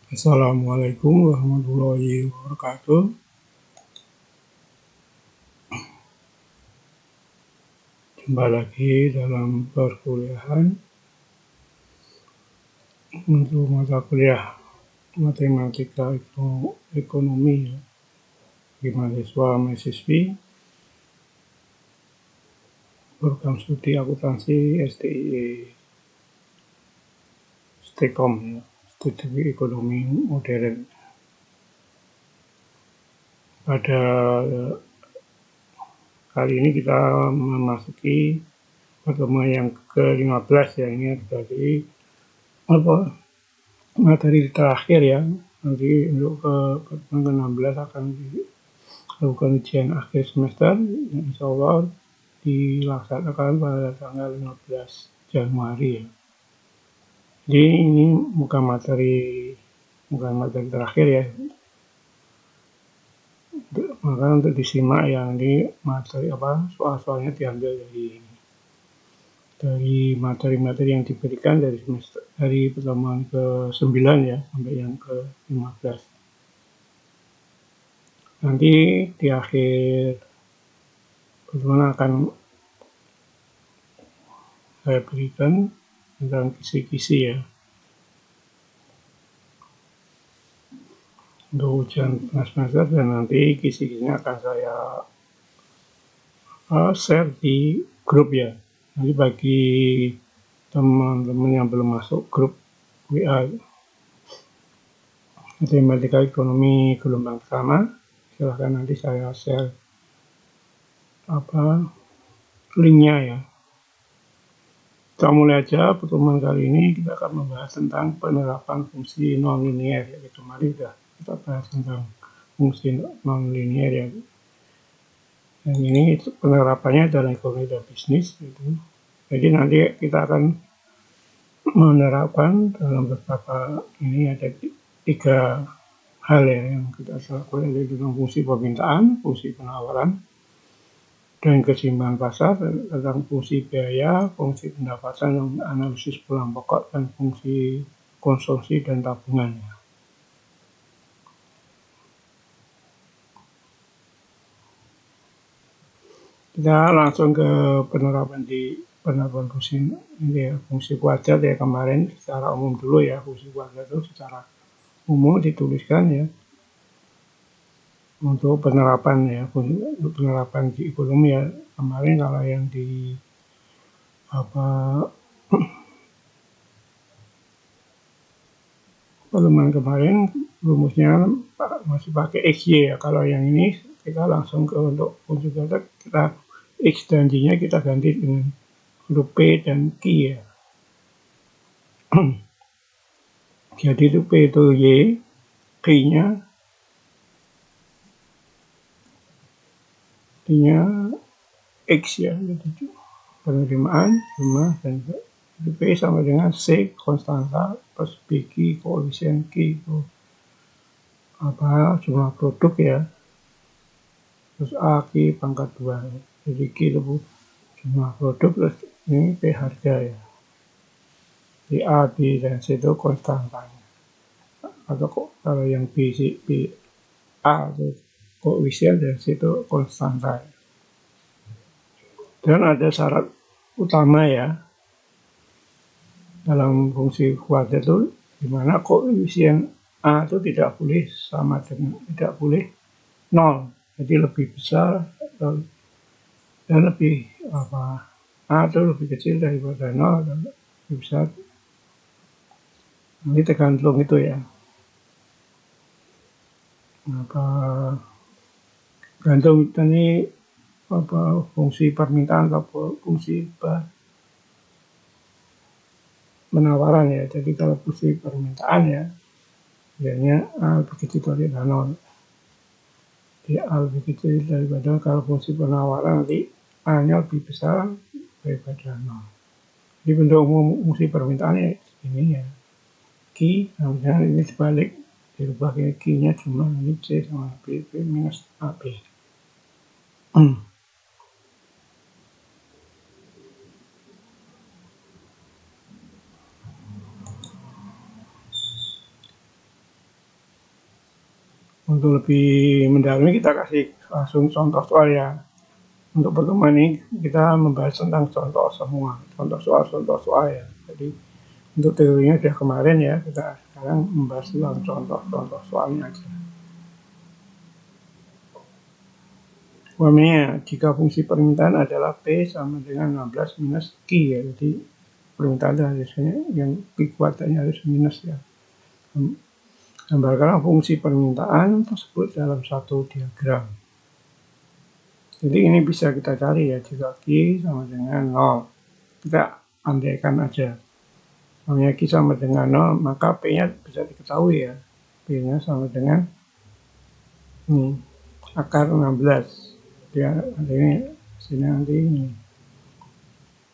Assalamualaikum warahmatullahi wabarakatuh. Jumpa lagi dalam perkuliahan untuk mata kuliah matematika ekonomi bagi mahasiswa mahasiswi program studi akuntansi STIE STEKOM studi ekonomi modern. Pada kali ini kita memasuki pertemuan yang ke-15 ya, ini dari materi terakhir ya. Nanti untuk pertemuan ke-16 akan dilakukan ujian akhir semester yang insya Allah dilaksanakan pada tanggal 15 Januari ya. Jadi ini bukan materi terakhir ya. Maka untuk disimak yang di materi soal-soalnya diambil dari materi-materi yang diberikan dari pertemuan ke-9 ya sampai yang ke-15. Nanti di akhir pertemuan akan saya berikan tentang kisi-kisi ya. Untuk ujian semester dan nanti kisi-kisinya akan saya share di grup ya. Nanti bagi teman-teman yang belum masuk grup WA matematika ekonomi gelombang pertama, silahkan nanti saya share linknya ya. Kita mulai aja pertemuan kali ini. Kita akan membahas tentang penerapan fungsi non-linear ya. Kemarin kita bahas tentang fungsi non-linear ya. Dan ini penerapannya dalam ekonomi dan bisnis gitu. Jadi nanti kita akan menerapkan dalam beberapa ini ada 3 hal ya yang kita lakukan, yaitu tentang fungsi permintaan, fungsi penawaran, dan keseimbangan pasar, tentang fungsi biaya, fungsi pendapatan, analisis pulang pokok, dan fungsi konsumsi dan tabungan. Kita langsung ke penerapan fungsi ini ya, fungsi kuadrat ya. Kemarin secara umum dulu ya, fungsi kuadrat itu secara umum dituliskan ya untuk penerapan ya, untuk penerapan di ekonomi ya. Kemarin kalau yang di pertemuan kemarin rumusnya masih pakai XY ya. Kalau yang ini kita langsung ke untuk fungsi kuadrat, kita X dan Y-nya kita ganti dengan huruf P dan Q ya. Jadi itu P itu Y, Q-nya X ya. Jadi penerimaan, jumlah, dan P sama dengan C konstanta plus BQ koefisien Q itu jumlah produk ya. Terus A Q pangkat 2 ya. Jadi Q itu jumlah produk plus ini P harga ya. Di A, B, dan C itu konstantanya. Atau kalau yang B A itu koefisien dan C itu konstanta. Dan ada syarat utama ya dalam fungsi kuadrat itu, di mana koefisien A itu tidak boleh 0. Jadi lebih besar dan lebih A itu lebih kecil daripada 0 dan lebih besar. Ini tergantung itu ya. Gantung ini fungsi permintaan atau fungsi penawaran ya. Jadi kalau fungsi permintaan ya, biasanya A lebih kecil daripada 0. Jadi A lebih kecil daripada, kalau fungsi penawaran nanti A-nya lebih besar daripada 0. Jadi bentuk umum fungsi permintaannya ini ya. Q, kemudian ini sebalik, dirubah ke Q-nya jumlah, ini C sama B minus AB. Untuk lebih mendalami kita kasih langsung contoh soal ya. Untuk pertemuan ini kita membahas tentang contoh semua, contoh soal ya. Jadi untuk teorinya sudah kemarin ya, kita sekarang membahas tentang contoh soalnya aja. Umpamanya jika fungsi permintaan adalah P sama dengan 16 minus Q ya, jadi permintaan harusnya yang Q kuadratnya harus minus ya. Gambarkan fungsi permintaan tersebut dalam satu diagram. Jadi ini bisa kita cari ya, jika Q sama dengan 0. Kita andaikan aja. Namanya Q sama dengan 0, maka P-nya bisa diketahui ya. P-nya sama dengan ini, akar 16. Ya, ini sini nanti ini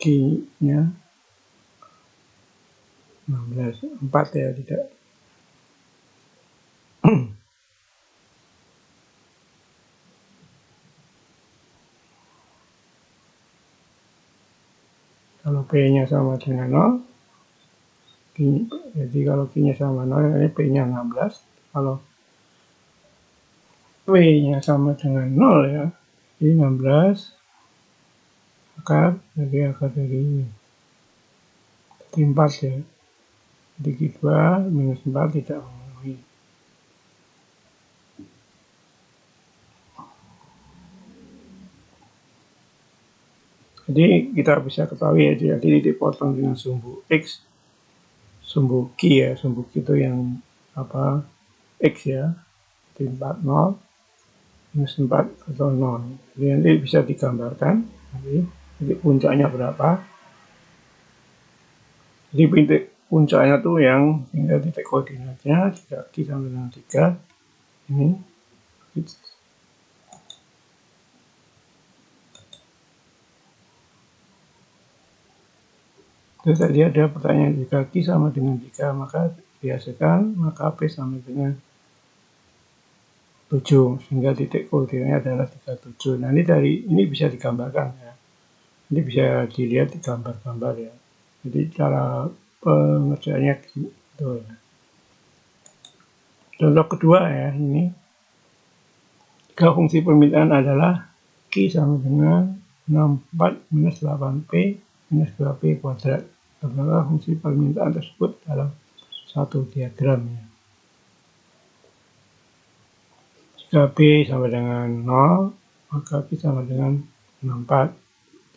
Q-nya 16, 4 ya, tidak. Kalau P-nya sama dengan 0, jadi kalau Q-nya sama 0, ini P-nya 16. Kalau P-nya sama dengan 0 ya, jadi 16 akar, jadi akar dari ini. Jadi 4 ya. Jadi Q2 minus 4 tidak memenuhi. Jadi kita bisa ketahui ya, jadi dipotong dengan sumbu X, sumbu Q ya, sumbu Q itu yang apa, X ya, jadi 4, 0, minus 4 atau 0. Jadi nanti bisa digambarkan, jadi puncaknya berapa. Jadi puncaknya tuh yang tinggal titik koordinatnya, jika Q sama dengan 3, ini. Terus tadi ada pertanyaan, jika Q sama dengan 3, maka biasakan, maka P sama dengan 7, sehingga titik koordinatnya adalah 37. Nah, ini dari ini bisa digambarkan ya. Ini bisa dilihat di gambar-gambar ya. Jadi cara pengerjaannya gitu ya. Contoh kedua ya, ini. Jika fungsi permintaan adalah Q sama dengan 64 minus 8P minus 2P kuadrat. Adalah fungsi permintaan tersebut dalam satu diagram ya. Jika P sama dengan 0, maka Q sama dengan 64.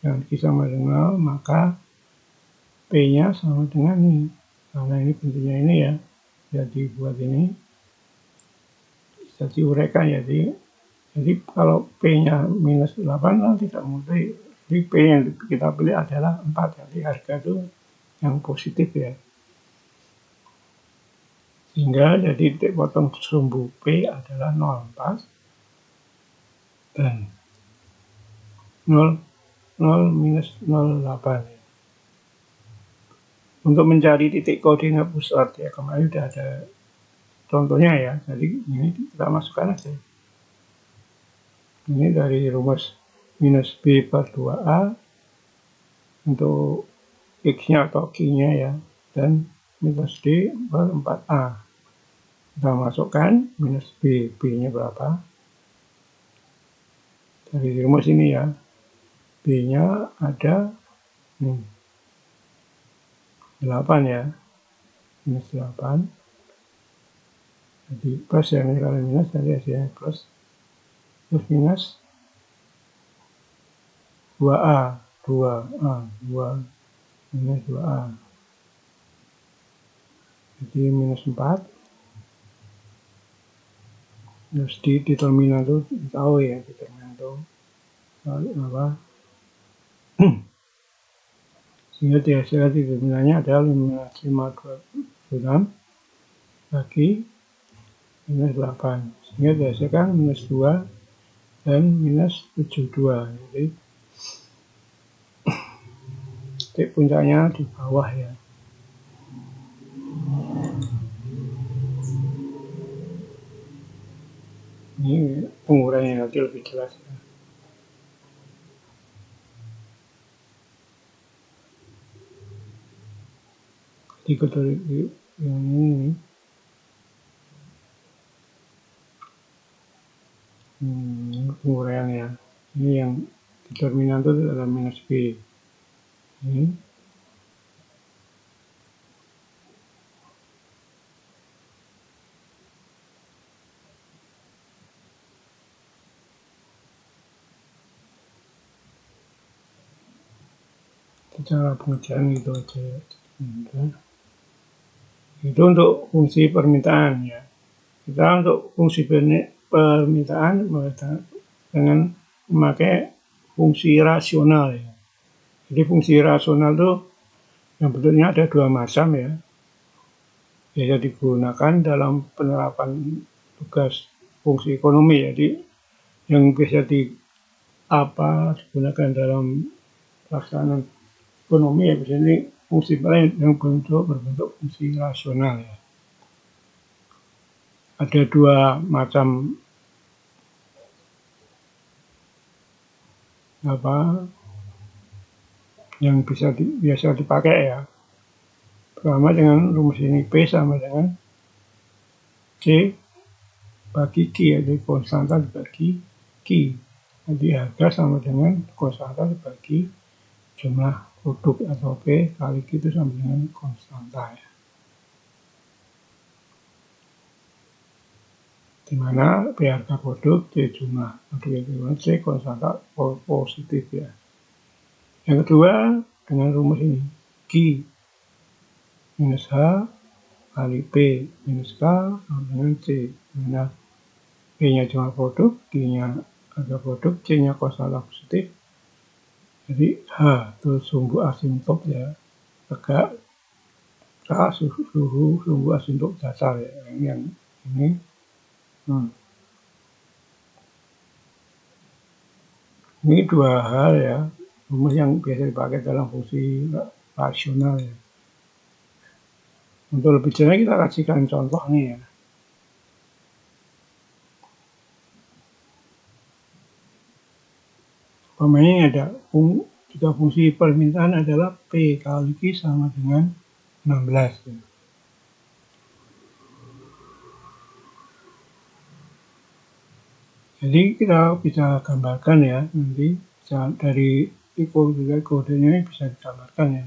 Dan Q sama dengan 0, maka P-nya sama dengan ini. Karena ini bentuknya ini ya. Jadi buat ini bisa diuraikan ya. Jadi kalau P-nya minus 8 kan tidak mungkin. Jadi P yang kita pilih adalah 4. Jadi harga itu yang positif ya. Sehingga jadi titik potong sumbu P adalah 0,4 dan 0 minus 0,8 ya. Untuk mencari titik koordinat pusat ya, kemarin sudah ada contohnya ya. Jadi ini kita masukkan aja. Ini dari rumus minus B per 2A untuk X-nya atau Q-nya ya, dan minus D per 4A. Kita masukkan minus B, B-nya berapa? Dari rumus ini ya, B-nya ada 8 ya, minus 8. Jadi plus ya, ini kalau minus tadi hasilnya plus. Terus minus 2A, 2 minus 2A. Jadi minus 4. Terus di terminal itu tahu ya, di terminal itu apa? Sehingga dihasilkan di terminalnya ada 526 bagi minus 8. Sehingga dihasilkan minus 2 dan minus 72. Jadi titik puncaknya di bawah ya. Ini penguraiannya nanti lebih jelas ya. Jadi yang ini penguraian ya. Ini yang determinan itu adalah minus B. Ini cara pengerjaan gitu aja ya. Itu untuk fungsi permintaan ya. Kita untuk fungsi permintaan dengan memakai fungsi rasional ya. Jadi fungsi rasional itu yang bentuknya ada dua macam ya. Biasa digunakan dalam penerapan tugas fungsi ekonomi. Jadi yang biasa digunakan dalam pelaksanaan ekonomi ya biasanya fungsi lain yang berbentuk fungsi rasional ya. Ada dua macam yang biasa dipakai ya. Pertama dengan rumus ini P sama dengan C bagi Q, jadi konstanta dibagi Q. Jadi harga sama dengan konstanta dibagi jumlah produk atau P kali Q itu sama dengan konstanta ya. Dimana P harga produk, C jumlah produk, C konstanta positif ya. Yang kedua dengan rumus ini Q minus H kali P minus K sama dengan C. Dimana P-nya jumlah produk, Q-nya harga produk, C-nya konstanta positif. Jadi H itu sumbu asintop ya, tegak, K suhu sumbu asintop dasar ya. Yang ini. Ini dua hal ya, rumus yang biasa dipakai dalam fungsi rasional ya. Untuk lebih jelas kita kasihkan contoh nih ya. Umpamanya ada jika fungsi permintaan adalah P kali Q sama dengan 16 ya. Jadi kita bisa gambarkan ya, nanti dari kodenya bisa digambarkan ya.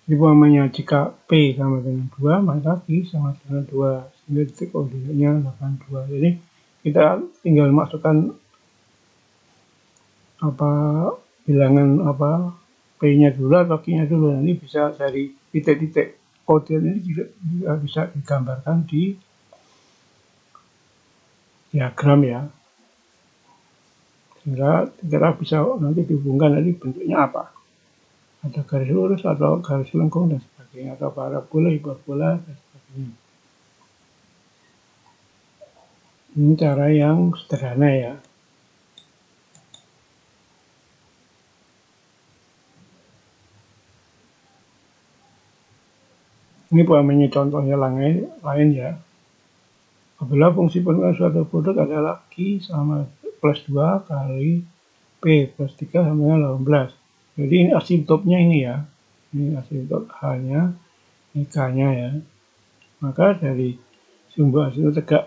Jadi umpamanya jika P sama dengan 2 maka Q sama dengan 2, sehingga titik koordinatnya 82. Jadi kita tinggal masukkan bilangan P-nya dulu atau Q-nya dulu, nanti bisa dari titik-titik koordinat ini juga bisa digambarkan di diagram ya, sehingga kita bisa nanti dihubungkan nanti bentuknya apa, ada garis lurus atau garis lengkung dan sebagainya, atau parabola, hiperbola dan sebagainya. Ini cara yang sederhana ya. Ini umpamanya contohnya lain ya. Apabila fungsi penurunan suatu produk adalah Q sama plus 2 kali P plus 3 sama dengan 18. Jadi ini asintopnya ini ya. Ini asintop H-nya, ini K-nya ya. Maka dari sumbu asintop tegak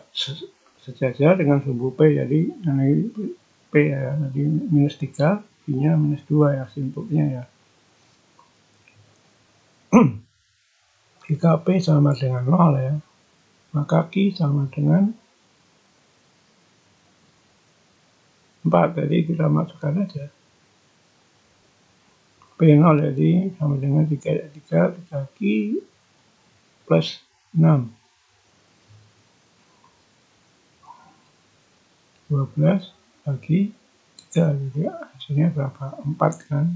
sejajar dengan sumbu P. Jadi ini P ya, jadi minus 3, Q-nya minus 2 ya asintopnya ya. Jika P sama dengan 0 ya, maka Q sama dengan 4. Jadi kita masukkan aja P0 jadi sama dengan 3 Q plus 6. 12 bagi 3, jadi hasilnya berapa? 4 kan.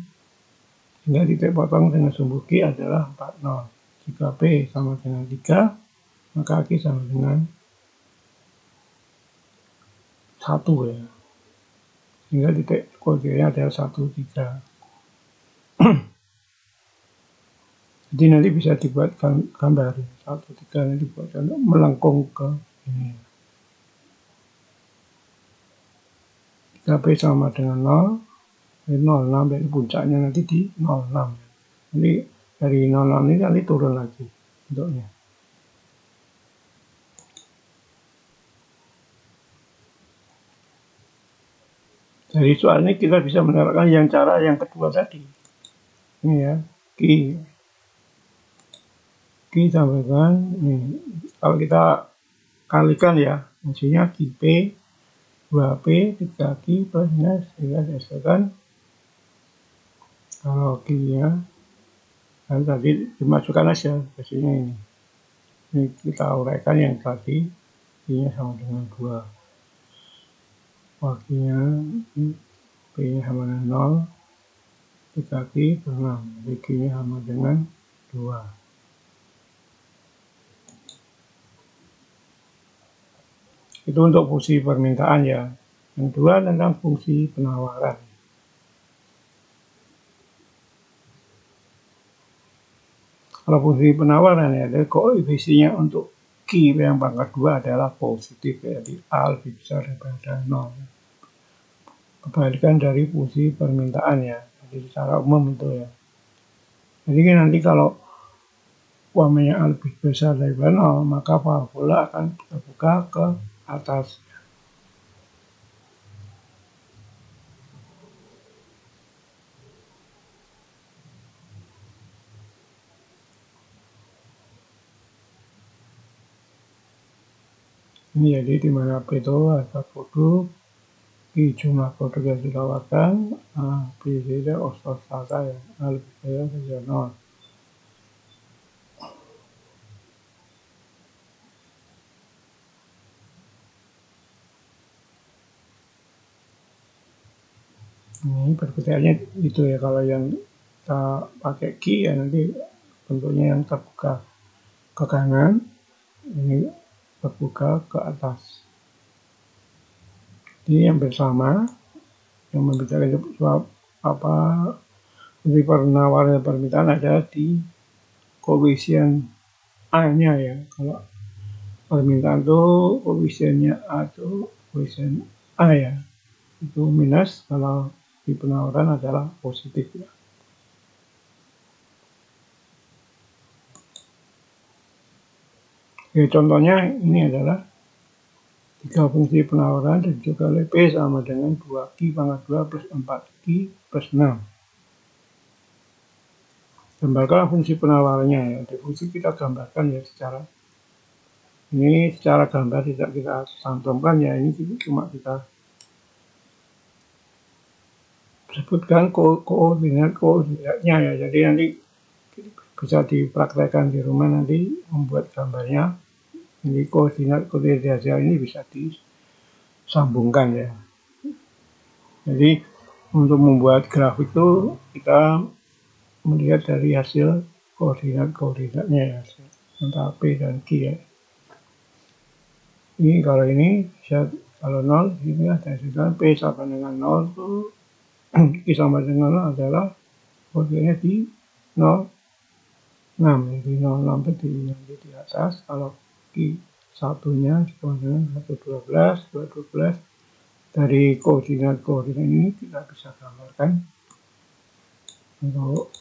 Sehingga titik potong dengan sumbu Q adalah 40. Jika P sama dengan 3, maka Q sama dengan 1 ya. Sehingga titik koordinatnya adalah 1, 3. Jadi nanti bisa dibuat gambar 1, 3 nanti dibuat melengkung ke ini. Jika P sama dengan 0, 06 dari puncaknya nanti di 06. Jadi dari 06 ini nanti turun lagi bentuknya. Dari soal ini kita bisa menerapkan yang cara yang kedua tadi. Ini ya, Q tambahkan ini. Kalau kita kalikan ya, hasilnya QP 2P 3Q plus minus sehingga dihasilkan kalau Q-nya kan tadi dimasukkan aja hasilnya ini. Ini kita uraikan yang tadi, Q-nya sama dengan 2. Q-nya P-nya sama dengan 0, 3Q per 6. Jadi Q-nya sama dengan 2. Itu untuk fungsi permintaan ya. Yang kedua tentang fungsi penawaran. Kalau fungsi penawaran ya, dari koefisiennya untuk Q yang pangkat 2 adalah positif, jadi A lebih besar daripada 0. Kebalikan dari fungsi permintaan ya, jadi secara umum itu ya. Jadi nanti kalau umpamanya A lebih besar daripada 0, maka parabola akan terbuka ke atas. Ini jadi di mana P itu ada produk, Q jumlah produk yang ditawarkan, A, B, C, D, oscillata ya, A lebih besar dari 0. Ini perbedaannya itu ya, kalau yang kita pakai Q ya nanti bentuknya yang terbuka ke kanan, ini terbuka ke atas. Ini yang bersama yang membedakan apa fungsi penawaran dan permintaan adalah di koefisien A-nya ya. Kalau permintaan itu koefisiennya A itu koefisien A ya, itu minus. Kalau di penawaran adalah positif ya. Ya, contohnya ini adalah 3 fungsi penawaran dan juga oleh P sama dengan 2Q pangkat 2 plus 4Q plus 6. Gambarkan fungsi penawarannya ya. Di fungsi kita gambarkan ya secara gambar, tidak kita cantumkan ya, ini cuma kita sebutkan koordinatnya ya. Jadi nanti bisa dipraktekkan di rumah, nanti membuat gambarnya. Ini koordinat hasil ini bisa disambungkan ya. Jadi untuk membuat grafik itu kita melihat dari hasil koordinatnya ya, antara P dan Q ya. Ini kalau ini kalau 0 ini hasilkan P sama dengan 0 itu Q sama dengan 0 adalah koordinatnya di 0, 6, jadi 0,6 itu di atas. Kalau Q satunya sama dengan 1,12, 2,12. Dari koordinat ini kita bisa gambarkan untuk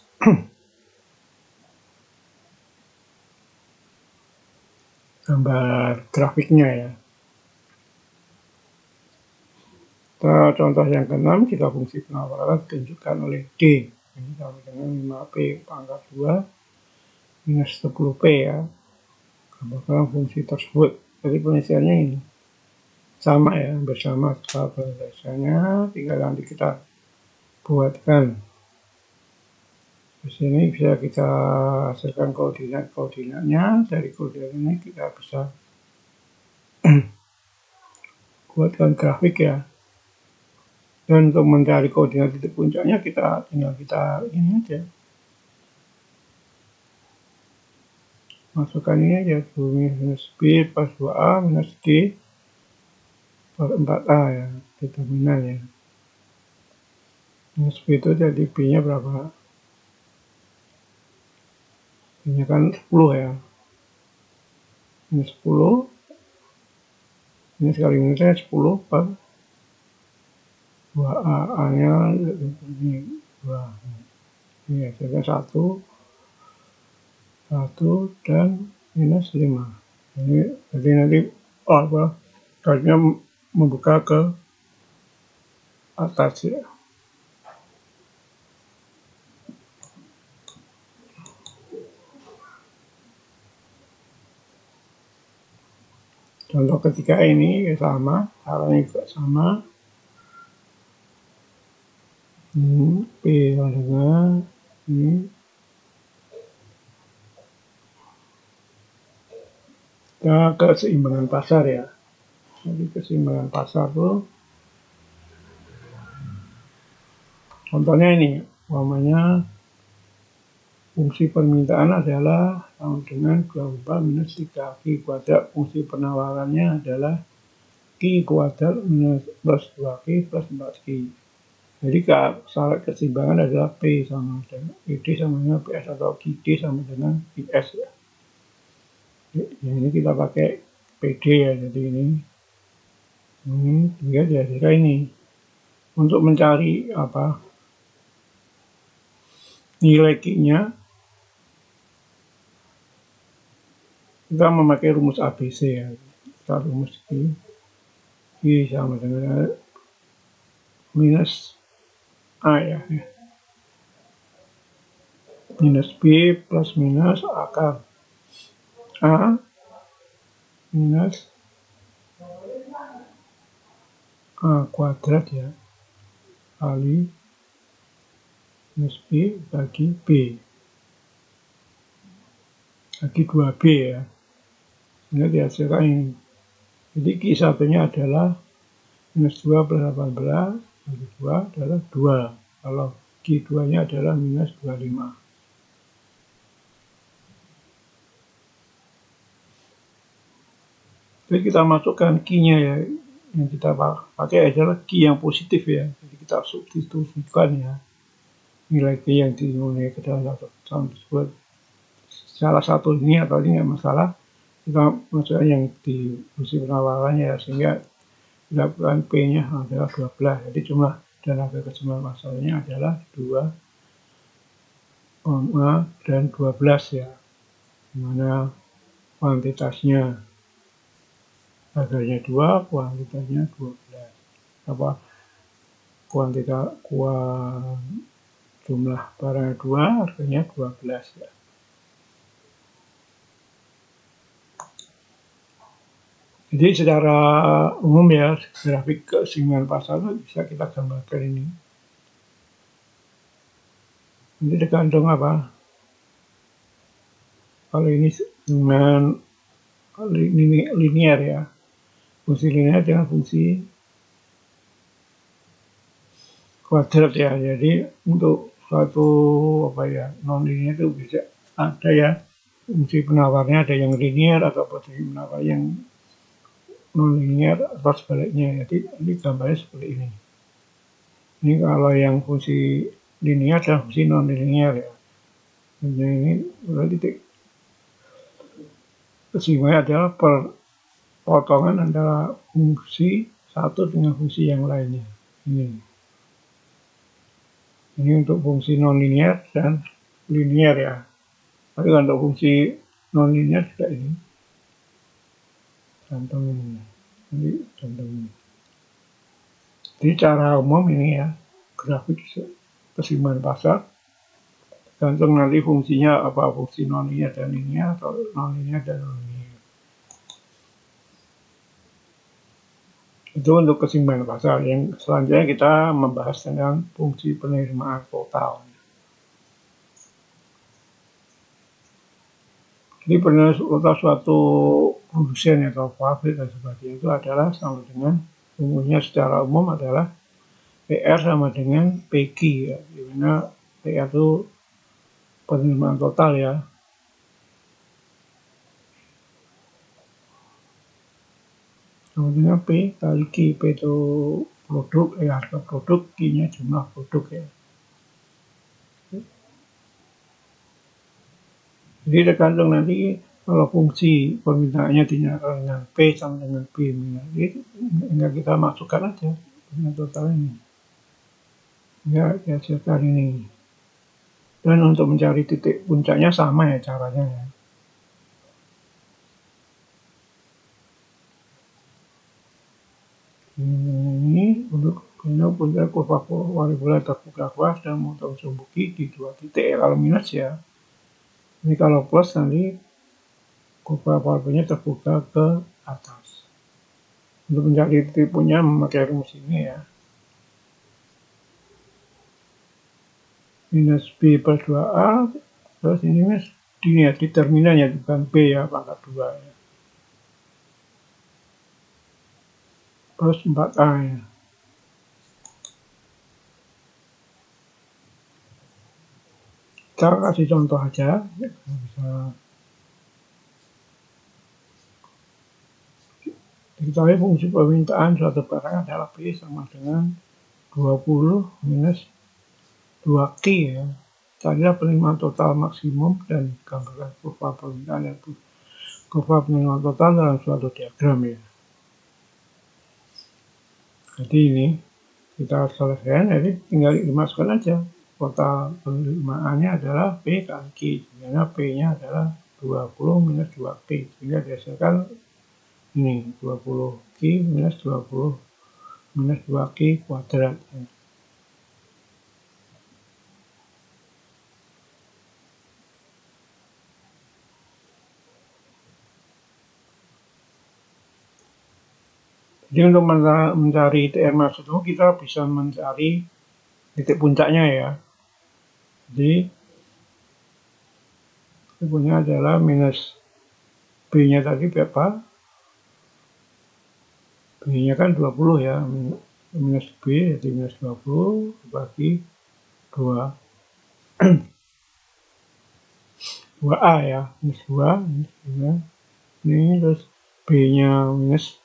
gambar grafiknya ya. Contoh yang ke-6, jika fungsi penawaran ditunjukkan oleh D, ini sama dengan 5P pangkat 2 minus 10P ya. Gambarkan fungsi tersebut. Jadi penelitiannya ini sama ya, bersama cara penjelasannya, tinggal nanti kita buatkan. Di sini bisa kita hasilkan koordinatnya. Dari koordinat ini kita bisa buatkan grafik ya. Dan untuk mencari koordinat titik puncaknya kita ini aja, masukkan ini aja, minus B plus 2A minus D per 4A ya, determinan ya. Minus B itu jadi B nya berapa? B nya kan 10 ya, minus 10, ini sekali minusnya 10 per 2A, A nya ini 2, ini hasilnya 1 dan minus 5. Jadi nanti garisnya membuka ke atas ya. Contoh ketiga ini sama, caranya juga sama. P sama dengan ini. Kita keseimbangan pasar ya. Jadi keseimbangan pasar tuh contohnya ini, umpamanya fungsi permintaan adalah sama dengan 24 minus 3Q kuadrat. Fungsi penawarannya adalah Q kuadrat minus plus 2Q plus 4Q. Jadi syarat keseimbangan adalah P sama dengan PD sama dengan PS atau QD sama dengan PS ya. Yang ini kita pakai PD ya, jadi ini tinggal kira-kira ini. Untuk mencari nilai Q-nya, kita memakai rumus ABC ya. Kita rumus Q sama dengan minus A ya. Minus B plus minus akar A minus A kuadrat ya, kali minus B bagi B bagi 2B ya. Ini dihasilkan ini. Jadi Q satunya adalah minus 2 plus 18 bagi 2 adalah 2. Kalau Q2 nya adalah minus 25. Jadi kita masukkan Q-nya ya, yang kita pakai adalah Q yang positif ya. Jadi kita substitusikan ya nilai Q yang dimulai ke dalam satu tersebut. Salah satu ini atau ini nggak masalah. Kita masukkan yang di fungsi penawarannya ya, sehingga dilakukan P-nya adalah 12. Jadi jumlah tenaga keseimbangan pasarnya adalah 2, dan 12 ya. Dimana kuantitasnya harganya 2, kuantitasnya 12. Jumlah barangnya 2, harganya 12 ya. Jadi secara umum ya, grafik keseimbangan pasar bisa kita gambarkan ini. Ini tergantung apa? Kalau ini dengan linear ya. Fungsi linear dengan fungsi kuadrat ya. Jadi untuk suatu non linear itu bisa ada ya, fungsi penawarnya ada yang linear atau fungsi penawar yang non linear atau sebaliknya. Jadi ini gambarnya seperti ini. Ini kalau yang fungsi linear dan fungsi non linear ya. Jadi ini titik keseimbangan adalah perpotongan antara fungsi satu dengan fungsi yang lainnya. Ini untuk fungsi non linear dan linear ya. Tapi untuk fungsi non linear juga ini. Contoh ini. Jadi contoh ini. Jadi cara umum ini ya, grafik keseimbangan pasar. Gantung nanti fungsinya apa, fungsi non linear dan linear atau non linear dan non linear. Itu untuk keseimbangan pasar. Yang selanjutnya kita membahas tentang fungsi penerimaan total. Jadi penerimaan total suatu produsen atau pabrik dan sebagainya itu adalah sama dengan rumusnya secara umum adalah PR sama dengan PQ ya. Dimana PR itu penerimaan total ya. Sama dengan P kali Q. P itu produk, harga produk, Q-nya jumlah produk ya. Jadi tergantung nanti kalau fungsi permintaannya dinyatakan dengan P sama dengan P. Jadi tinggal kita masukkan aja dengan total ini. Ya, dihasilkan ini. Dan untuk mencari titik puncaknya sama ya caranya ya. Ini untuk Kemudian puncak kurva parabola terbuka kelas dan memotong sumbuki di 2 titik ya, kalau minus ya. Ini kalau plus nanti kurva parabolanya terbuka ke atas. Untuk mencari titik punya memakai rumus ini ya. Minus B per 2A, terus ini minus ini ya, determinannya bukan B ya, pangkat 2 ya. Plus 4A ya. Kita kasih contoh aja, bisa diketahui fungsi permintaan suatu barang adalah B sama dengan 20 minus 2Q ya. Carilah penerimaan total maksimum dan gambarkan kurva permintaan yaitu kurva penerimaan total dalam suatu diagram ya. Jadi ini kita selesaikan, jadi tinggal dimasukkan aja. Total penerimaannya adalah P kali Q, sehingga P-nya adalah 20 minus 2Q, sehingga dihasilkan ini 20Q minus 20 minus 2Q kuadrat ya. Jadi untuk mencari TR maksudnya kita bisa mencari titik puncaknya ya. Jadi titik puncaknya adalah minus B-nya tadi berapa? B-nya kan 20 ya. Minus B jadi minus 20 bagi 2. 2A ya. Minus 2. Ini terus B-nya minus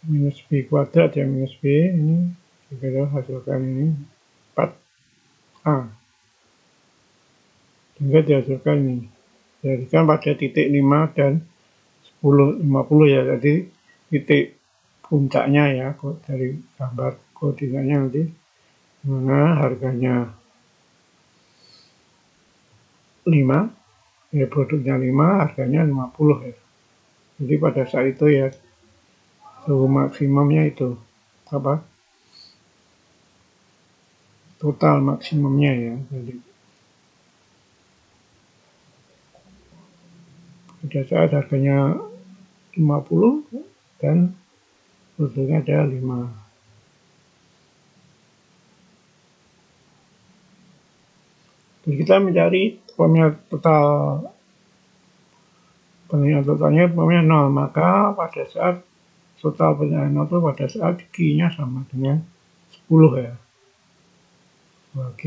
minus B kuadrat ya, minus B ini kita hasilkan ini 4A, sehingga dihasilkan ini jadikan pada titik 5 dan 10, 50 ya. Jadi titik puncaknya ya dari gambar koordinatnya nanti mana harganya 5 ya, produknya 5 harganya 50 ya. Jadi pada saat itu ya suhu maksimumnya itu apa, total maksimumnya ya. Jadi pada saat harganya 50 dan produknya ada 5. Jadi kita mencari formula total, penilaian totalnya umpamanya 0, maka pada saat total penilaian 0 itu pada saat Q-nya sama dengan 10 ya. 2Q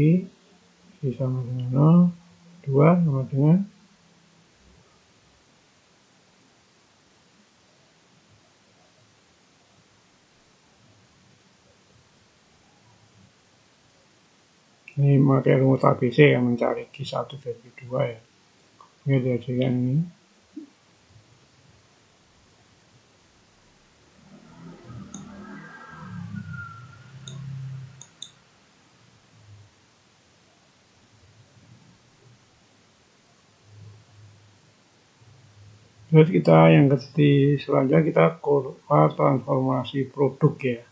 sama dengan 0, 2 sama dengan ini memakai rumus ABC yang mencari Q1 dan Q2 ya. Ini dihasilkan ini. Terus kita yang selanjutnya kita kurva transformasi produk ya.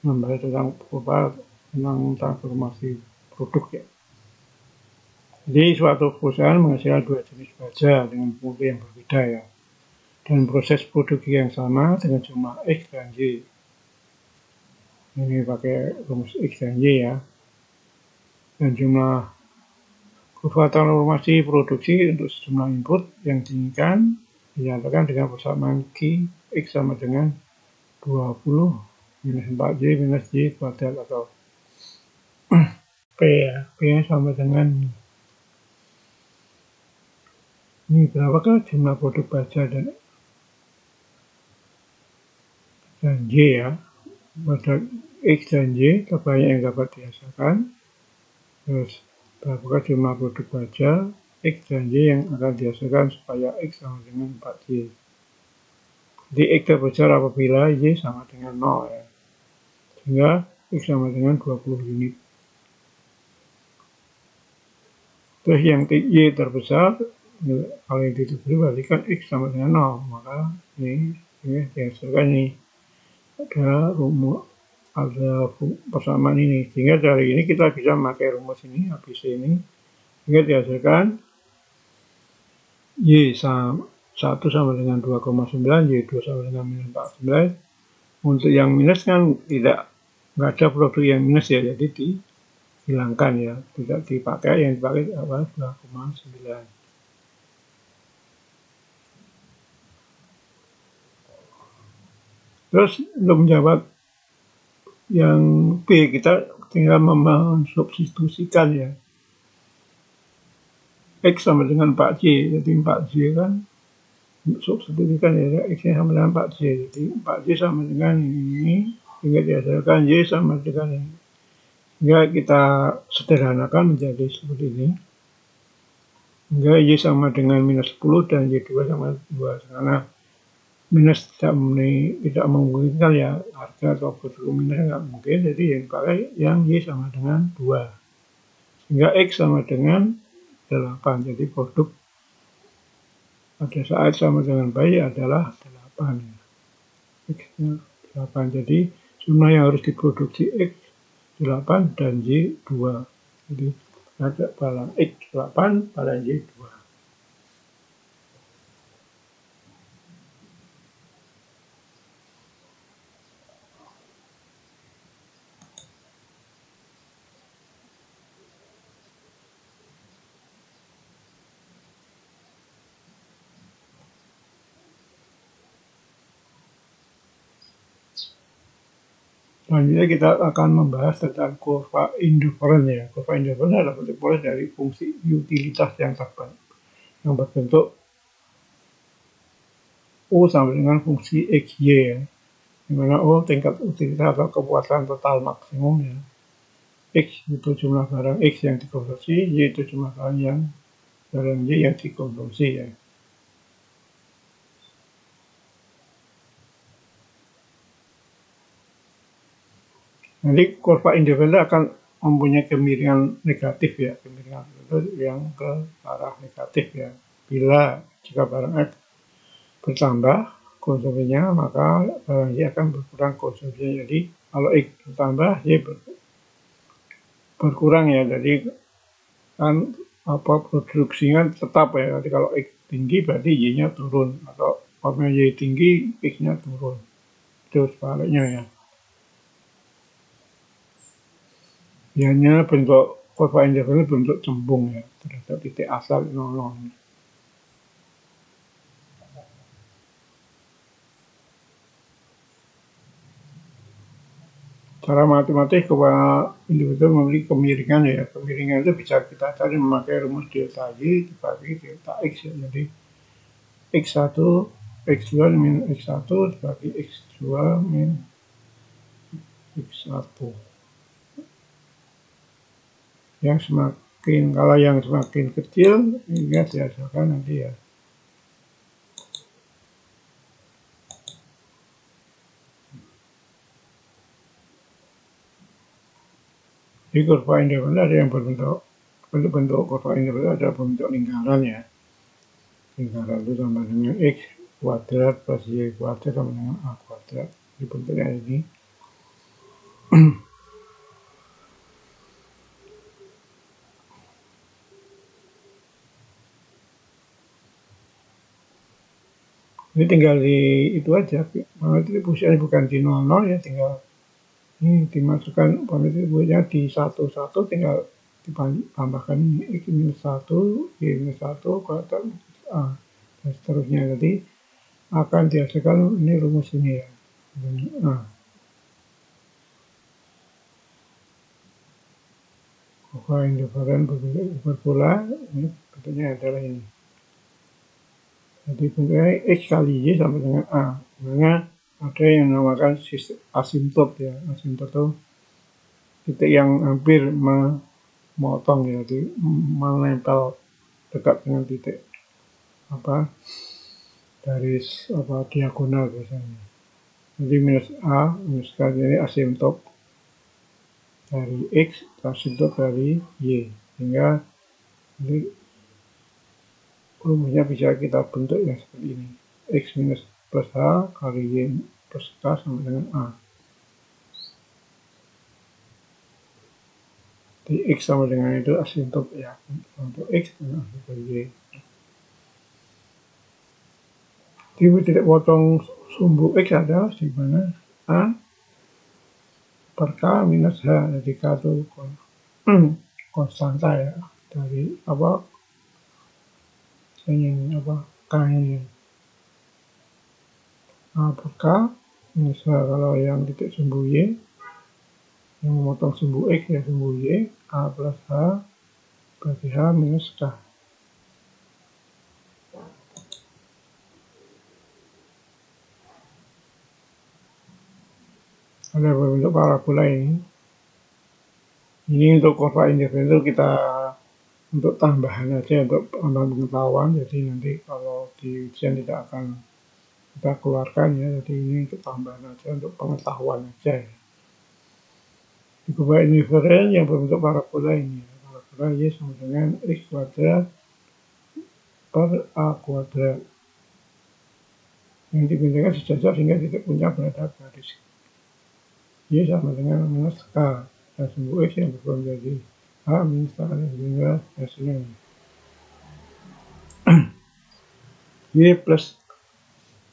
Membahas tentang kurva tentang transformasi produk ya. Jadi suatu perusahaan menghasilkan 2 jenis baja dengan mutu yang berbeda ya, dan proses produksi yang sama dengan jumlah X dan Y. Ini pakai rumus X dan Y ya. Dan jumlah kurva transformasi produksi untuk sejumlah input yang diinginkan dinyatakan dengan persamaan Q X sama dengan 20 minus 4Y minus Y kuadrat atau P ya. P sama dengan ini berapakah jumlah produk baja dan Y ya. Pada X dan Y terbanyak yang dapat dihasilkan. Terus berapakah jumlah produk baja X dan Y yang akan dihasilkan supaya X sama dengan 4Y. Jadi X terbesar apabila Y sama dengan 0 ya. Sehingga X sama dengan 20 unit. Terus yang Y terbesar, kalau yang diberi berarti kan X sama dengan 0. Maka ini dihasilkan ini ada persamaan ini, sehingga dari ini kita bisa memakai rumus ini ABC ini, sehingga dihasilkan Y sama 1 sama dengan 2,9, Y2 sama dengan minus 49. Untuk yang minus kan nggak ada produk yang minus ya, jadi dihilangkan ya, tidak dipakai, yang dipakai apa 2,9. Terus untuk menjawab yang B, kita tinggal mensubstitusikan ya, X sama dengan 4Y, jadi 4Y kan substitusikan ya, X sama dengan 4Y, jadi 4Y sama dengan ini, sehingga dihasilkan Y sama dengan ini. Sehingga kita sederhanakan menjadi seperti ini, sehingga Y sama dengan minus 10 dan Y2 sama 2, karena minus tidak memungkinkan ya, harga atau produk minus nggak mungkin, jadi yang dipakai yang Y sama dengan 2, sehingga X sama dengan 8, jadi produk pada saat sama dengan Y adalah 8. X-nya 8, jadi jumlah yang harus diproduksi X 8 dan Y 2. Jadi ada balang X 8 balang Y 2. Selanjutnya kita akan membahas tentang kurva indiferen ya. Kurva indiferen adalah bentuk pola dari fungsi utilitas yang berbentuk O sama dengan fungsi XY ya. Di mana O tingkat utilitas atau kepuasan total maksimum ya. X itu jumlah barang X yang dikonsumsi, Y itu jumlah barang Y yang dikonsumsi ya. Nanti kurva indiferen akan mempunyai kemiringan negatif ya, kemiringan yang ke arah negatif ya. Jika barang X bertambah konsumsinya, maka barang Y akan berkurang konsumsinya. Jadi kalau X bertambah, Y berkurang ya. Jadi kan produksinya tetap ya. Jadi kalau X tinggi berarti Y-nya turun, atau kalau Y tinggi, X-nya turun. Itu sebaliknya ya. Biasanya bentuk kurva indiferen bentuk cembung ya, terhadap titik asal 0. Cara matematis kurva indiferen memiliki kemiringan ya. Kemiringan itu bisa kita cari memakai rumus delta Y dibagi delta X ya. Jadi X1, X2 min X1 dibagi X2 min X1. Kalau yang semakin kecil, ini dihasilkan nanti ya. Di kurva indiferen ada yang bentuk kurva indiferen ada bentuk lingkaran ya. Lingkaran itu sama dengan X kuadrat plus Y kuadrat sama dengan A kuadrat. Di bentuknya ini. Ini tinggal itu aja, posisinya bukan di 00 ya, tinggal ini dimasukkan posisinya di 11, tinggal ditambahkan ini X minus 1, Y minus 1, kuadrat A, dan seterusnya. Jadi akan dihasilkan ini rumus ini ya. Kurva indiferen berpola, ini bentuknya adalah ini. Jadi bentuknya X kali Y sama dengan A. Sebenarnya ada yang dinamakan asimptot ya. Asimptot itu titik yang hampir memotong ya, jadi menempel dekat dengan titik garis diagonal biasanya. Jadi minus A, minus kali ini asimptot dari X, asimptot dari Y. Sehingga ini rumusnya bisa kita bentuk ya seperti ini. X minus plus H kali Y plus K sama dengan A. Di X sama dengan itu asintop ya, untuk X dan asintop Y. Jadi tidak potong sumbu X adalah di mana A per K minus H, jadi K itu konstanta ya, dari apa, ini apa, K ini. A per K minus H, kalau yang titik sumbu Y, yang memotong sumbu X ya sumbu Y, A plus H berarti H minus K. Ada bentuk parabola ini. Ini untuk kurva indifferensial kita untuk tambahan aja, untuk tambahan pengetahuan. Jadi nanti kalau di ujian tidak akan kita keluarkan ya. Jadi ini untuk tambahan aja, untuk pengetahuan aja. Di kurva indifferent yang berbentuk parabola ini, parabola Y sama dengan X kuadrat per A kuadrat. Yang dipindahkan sejajar sehingga titik puncak berada garis. Y sama dengan minus K. Dan sumbu X yang berubah menjadi H minus K sehingga hasilnya Y plus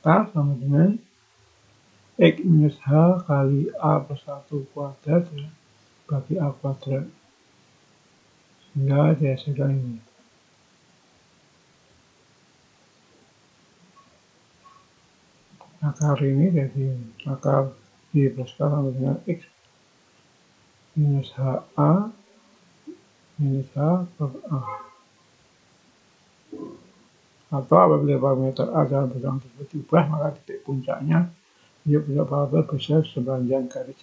K sama dengan X minus H kali A plus 1 kuadrat ya, bagi A kuadrat. Sehingga dihasilkan ini. Akar ini jadi akar Y plus K sama dengan X minus HA minus H per A. Atau apabila parameter A dalam bentuk tersebut diubah, maka titik puncaknya Y punya parabola besar sepanjang garis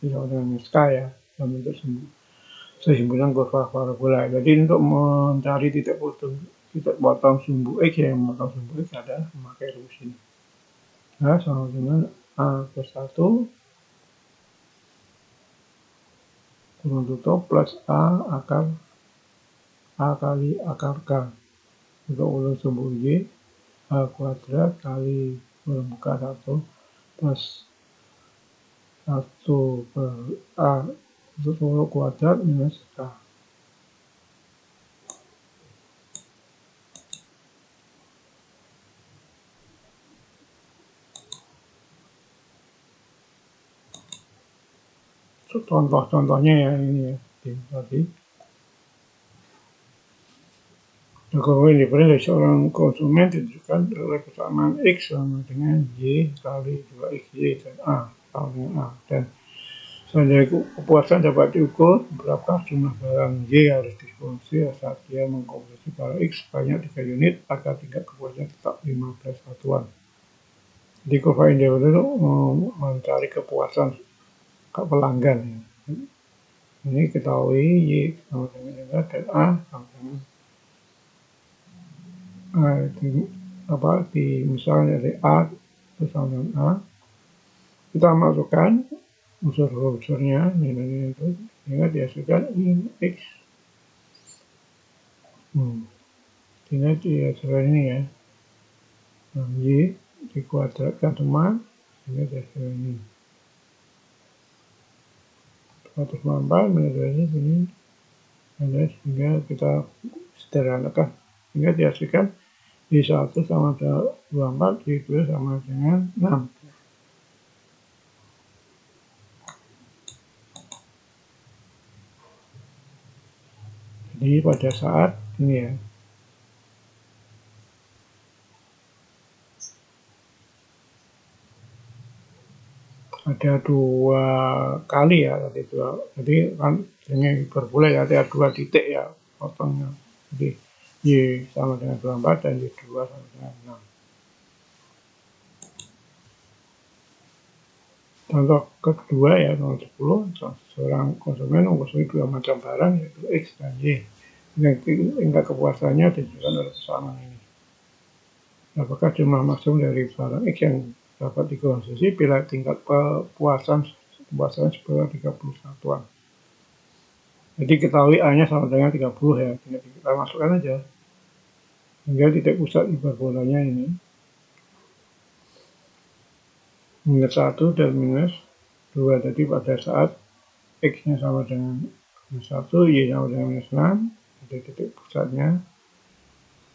ini sama dengan minus K ya, dalam bentuk sehimpunan kurva parabola. Jadi untuk mencari titik potong sumbu X yang memotong sumbu X adalah memakai rumus ini. Nah, sama dengan A plus 1 kurung tutup plus A kali akar K. Untuk ulur sumbu Y, A kuadrat kali kurung buka 1 plus 1 per A untuk seluruh kuadrat minus K. Contoh-contohnya ya ini ya, tadi. Kalau indifferent dari seorang konsumen ditentukan oleh kesamaan X sama dengan Y kali 2XY dan A sama dengan A. Dan seandainya kepuasan dapat diukur berapa jumlah barang Y harus dikonsumsi saat dia mengkonsumsi barang X sebanyak 3 unit agar tingkat kepuasan tetap 15 satuan. Di kurva indifferent itu mencari kepuasan pelanggan. Ini ketahui Y sama dengan dan A sama dengan misalnya dari A sama dengan A, kita masukkan unsur-unsurnya nilai-nilai itu sehingga dihasilkan ini X. Sehingga dihasilkan ini ya, Y dikuadratkan semua sehingga dihasilkan ini 194 minus ini sehingga kita sederhanakan sehingga dihasilkan Y1 sama dengan 24, Y2 sama dengan 6. Jadi pada saat ini ya, ada 2 kali ya tadi jadi kan ini hiperbola ya, ada 2 titik ya potongnya. Jadi Y sama dengan 24 dan Y2 sama dengan 6. Contoh kedua ya, nomor 10, seorang konsumen mengkonsumsi 2 macam barang yaitu X dan Y. Tingkat kepuasannya ditentukan oleh kesamaan ini. Apakah jumlah maksimum dari barang X yang dapat dikonsumsi bila tingkat kepuasan sebesar 30 satuan. Jadi ketahui A-nya sama dengan 30 ya, tinggal kita masukkan aja. Hingga titik pusat hiperbolanya ini minus 1 dan minus 2. Jadi pada saat X-nya sama dengan minus 1, Y sama dengan minus 6, jadi titik pusatnya.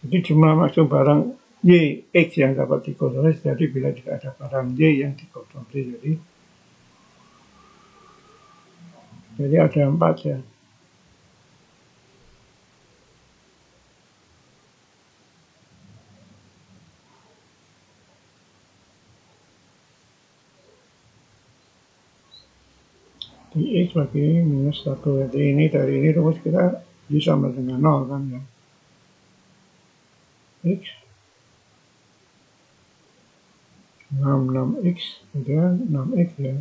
Jadi jumlah maksimum barang Y, X yang dapat dikontrol, jadi bila tidak ada barang Y yang dikontrol. Jadi ada 4 ya. Di X bagi minus 1. Jadi ini dari ini rumus kita bisa sama dengan 0 kan ya. X 6x kemudian 6x ya.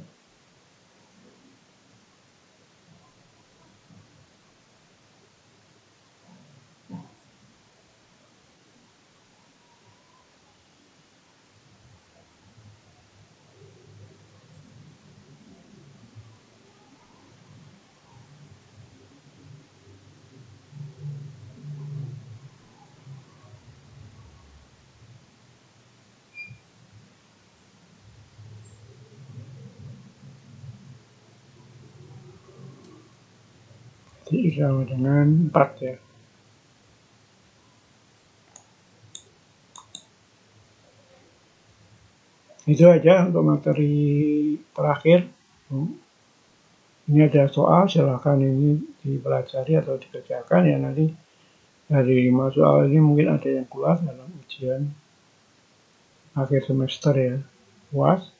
Jadi sama dengan 4 ya. Itu aja untuk materi terakhir. Ini ada soal, silahkan ini dipelajari atau dikerjakan ya. Nanti dari 5 soal ini mungkin ada yang keluar dalam ujian akhir semester ya, UAS.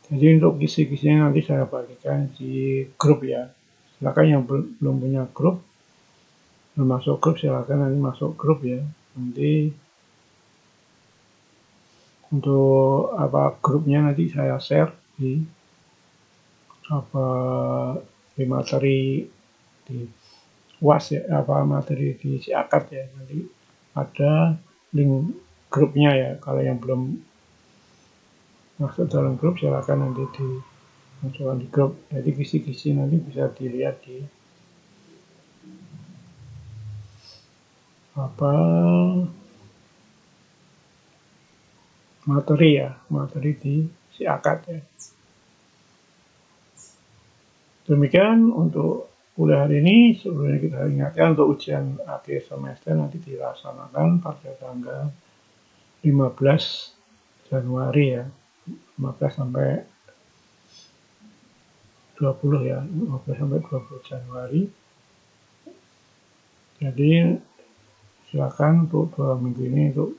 Jadi untuk kisi-kisinya nanti saya bagikan di grup ya. Silakan yang belum punya grup, masuk grup silakan nanti masuk grup ya. Nanti untuk grupnya nanti saya share di di materi di UAS ya, materi di SIAKAT ya. Nanti ada link grupnya ya. Kalau yang belum masuk dalam grup silakan nanti dimasukkan di grup. Jadi kisi-kisi nanti bisa dilihat di materi di SIAKAT ya. Demikian untuk kuliah hari ini. Sebelumnya kita ingatkan untuk ujian akhir semester nanti dilaksanakan pada tanggal 15 Januari ya. 15 sampai 20 ya, 15 sampai 20 Januari. Jadi silakan untuk 2 minggu ini untuk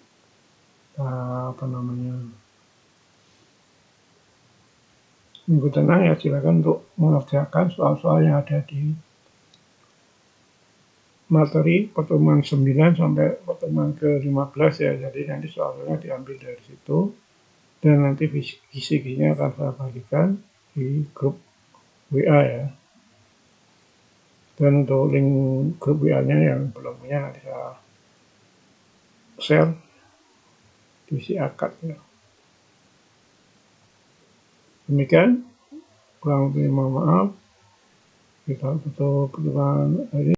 minggu tenang ya, silakan untuk mengerjakan soal-soal yang ada di materi pertemuan 9 sampai pertemuan ke-15 ya. Jadi nanti soalnya diambil dari situ dan nanti kisi-kisinya akan saya bagikan di grup WA ya. Dan untuk link grup WA-nya yang belum punya nanti saya share di SIAKAT ya. Demikian, kurang lebih mohon maaf. Kita tutup pertemuan hari ini.